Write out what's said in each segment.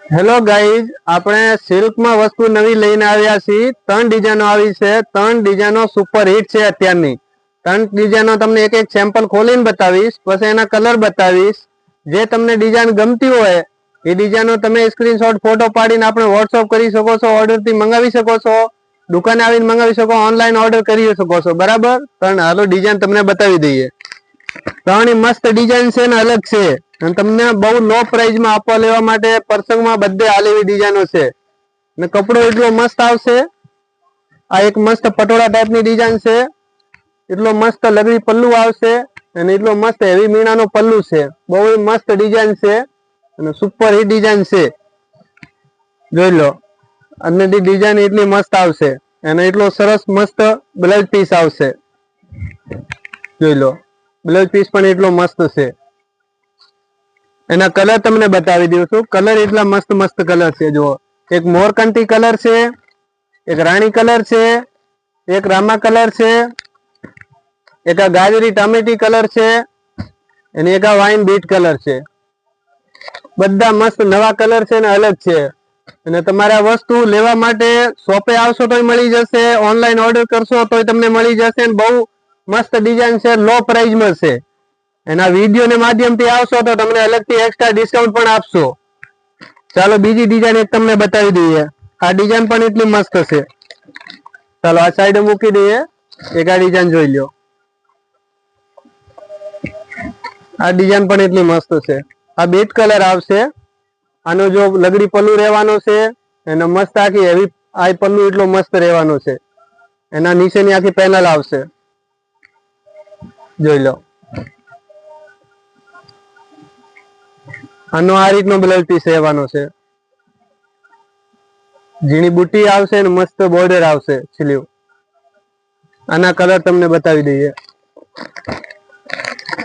Hello guys, આપણે સિલ્કમાં વસ્તુ નવી લઈને આવ્યા છીએ। 3 ડિઝાઇનો આવી છે। 3 ડિઝાઇનો સુપર હિટ છે અત્યારની। 3 ડિઝાઇનો તમને એક એક સેમ્પલ ખોલીને બતાવીશ, પછી એના કલર બતાવીશ। જે તમને ડિઝાઇન ગમતી હોય એ ડિઝાઇનો તમે સ્ક્રીનશોટ ફોટો પાડીને આપણે વોટ્સઅપ કરી શકો છો, ઓર્ડર થી મંગાવી શકો છો, દુકાને આવીને મંગાવી શકો, ઓનલાઈન ઓર્ડર કરી શકો છો, બરાબર। પણ હાલો ડિઝાઇન તમને બતાવી દઈએ। 3 મસ્ત ડિઝાઇન છે ને અલગ છે, અને તમને બહુ લો પ્રાઇસ માં આપવા લેવા માટે પ્રસંગમાં બધે હાલેવી ડિઝાઇનો છે, ને કપડો એટલો મસ્ત આવશે। આ એક મસ્ત પટોળા ટાઈપ ની ડિઝાઇન છે, એટલો મસ્ત લગડી પલ્લુ આવશે, અને એટલો મસ્ત હેવી મીણાનો પલ્લુ છે। બહુ મસ્ત ડિઝાઇન છે અને સુપર હિટ ડિઝાઇન છે, જોઈ લો। અને ડિઝાઇન એટલી મસ્ત આવશે, અને એટલો સરસ મસ્ત બ્લાઉઝ પીસ આવશે, જોઈ લો। બ્લાઉઝ પીસ પણ એટલો મસ્ત છે। એના કલર તમને બતાવી દઉં છું। કલર એટલા મસ્ત મસ્ત કલર છે, જુઓ। એક મોરકંટી કલર છે, એક રાણી કલર છે, એક રામા કલર છે, એક આ ગાજરી ટામેટી કલર છે, અને એક આ વાઇન બીટ કલર છે। બધા મસ્ત નવા કલર છે ને અલગ છે। અને તમારે આ વસ્તુ લેવા માટે શોપે આવશો તોય મળી જશે, ઓનલાઈન ઓર્ડર કરશો તોય તમને મળી જશે। બહુ મસ્ત ડિઝાઇન છે, લો પ્રાઇસ માં છે। એના વિડીયો ના માધ્યમથી આવશો તો તમને અલગથી એક્સ્ટ્રા ડિસ્કાઉન્ટ પણ આપશો। ચાલો બીજી ડિઝાઇન એક તમને બતાવી દઈએ। આ ડિઝાઇન પણ એટલી મસ્ત છે। ચાલો આ સાઈડ મૂકી દઈએ, એક આ ડિઝાઇન જોઈ લો। આ ડિઝાઇન પણ એટલી મસ્ત છે। આ બીટ કલર આવશે। આનો જો લગડી પલ્લુ રહેવાનો છે, એનો મસ્ત આખી હેવી આ પલ્લુ એટલો મસ્ત રહેવાનો છે। એના નીચેની આખી પેનલ આવશે, જોઈ લો। આનો આ રીતનો બ્લાઉઝ પીસ રહેવાનો છે। ઝીણી બુટી આવશે ને મસ્ત બોર્ડર આવશે સ્લીવ। આના કલર તમને બતાવી દઈએ।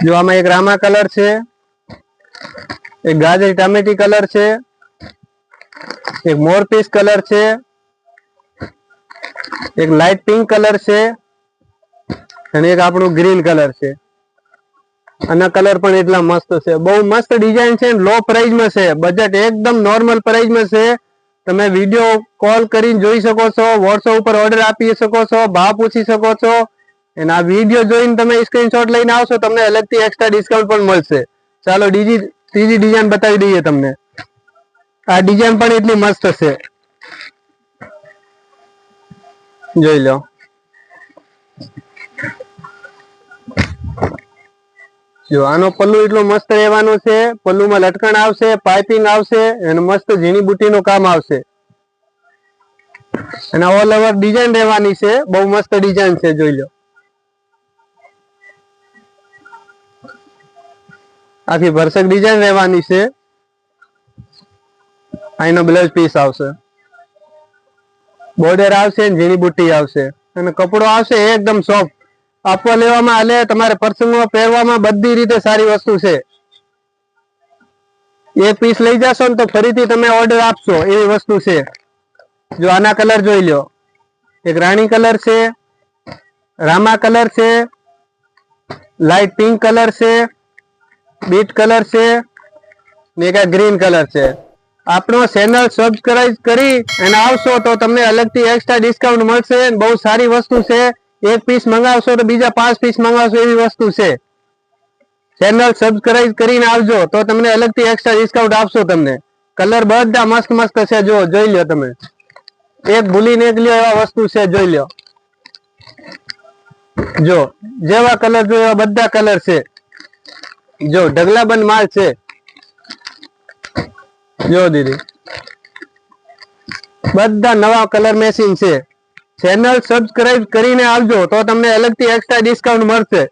જો આમાં એક રામા કલર છે, એક ગાજરી ટામેટી કલર છે, એક મોર પીસ કલર છે, એક લાઇટ પિંક કલર છે, અને એક આપણું ગ્રીન કલર છે। આના કલર પણ એટલા મસ્ત છે। બહુ મસ્ત ડિઝાઇન છે, લો પ્રાઇસ માં છે, બજેટ એકદમ નોર્મલ પ્રાઇસ માં છે। તમે વિડીયો કોલ કરીને જોઈ શકો છો, વોટ્સઅપ ઉપર ઓર્ડર આપી શકો છો, ભાવ પૂછી શકો છો, અને આ વિડીયો જોઈને તમે સ્ક્રીનશોટ લઈને આવશો તમને અલગથી એક્સ્ટ્રા ડિસ્કાઉન્ટ પણ મળશે। ચાલો ત્રીજી ડિઝાઇન બતાવી દઈએ તમને। આ ડિઝાઇન પણ એટલી મસ્ત છે, જોઈ લો। જો આનો પલ્લુ એટલો મસ્ત રહેવાનો છે, પલ્લુમાં લટકણ આવશે, પાઇપિંગ આવશે, અને મસ્ત ઝીણી બુટી નું કામ આવશે। અને ઓલ ઓવર ડિઝાઇન રહેવાની છે, બહુ મસ્ત ડિઝાઇન છે, જોઈ લો। આખી ભરસક ડિઝાઇન રહેવાની છે। આનો બ્લાઉઝ પીસ આવશે, બોર્ડર આવશે, ઝીણી બુટી આવશે, અને કપડો આવશે એકદમ સોફ્ટ। આપવા લેવામાં હાલે, તમારે પ્રસંગમાં પહેરવામાં બધી રીતે સારી વસ્તુ છે। એક પીસ લઈ જશો ને તો ફરીથી તમે ઓર્ડર આપશો એવી વસ્તુ છે। જો આના કલર જોઈ લો। એક રાણી કલર છે, રામા કલર છે, લાઇટ પિંક કલર છે, બીટ કલર છે, ને એક ગ્રીન કલર છે। આપણો ચેનલ સબસ્ક્રાઇબ કરી અને આવશો તો તમને અલગથી એક્સ્ટ્રા ડિસ્કાઉન્ટ મળશે। બહુ સારી વસ્તુ છે। એક પીસ મંગાવશો તો બીજા 5 પીસ મંગાવશો એવી વસ્તુ છે। ચેનલ સબસ્ક્રાઇબ કરીને આવજો તો તમને અલગથી એક્સ્ટ્રા ડિસ્કાઉન્ટ આપશો તમને। કલર બધા મસ્ત મસ્ત છે, જો જોઈ લો તમે। એક ભૂલીને એક લ્યો એવા વસ્તુ છે, જોઈ લો। જો જેવા કલર જો એવા બધા કલર છે, જો ઢગલાબંધ માલ છે, જો દીદી બધા નવા કલર મેચિંગ છે। ચેનલ સબસ્ક્રાઇબ કરીને આવજો તો તમને અલગથી એક્સ્ટ્રા ડિસ્કાઉન્ટ મળશે,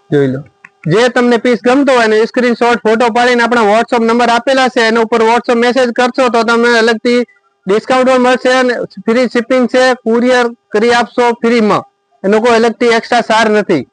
જોઈ લો। જે તમને પીસ ગમતો હોય ને સ્ક્રીનશોટ ફોટો પાડીને આપણા વોટ્સઅપ નંબર આપેલા છે એના ઉપર વોટ્સઅપ મેસેજ કરશો તો તમને અલગથી ડિસ્કાઉન્ટ પણ મળશે, અને ફ્રી શિપિંગ છે, કુરિયર કરી આપશો ફ્રીમાં, એનો કોઈ અલગથી એક્સ્ટ્રા ચાર્જ નથી।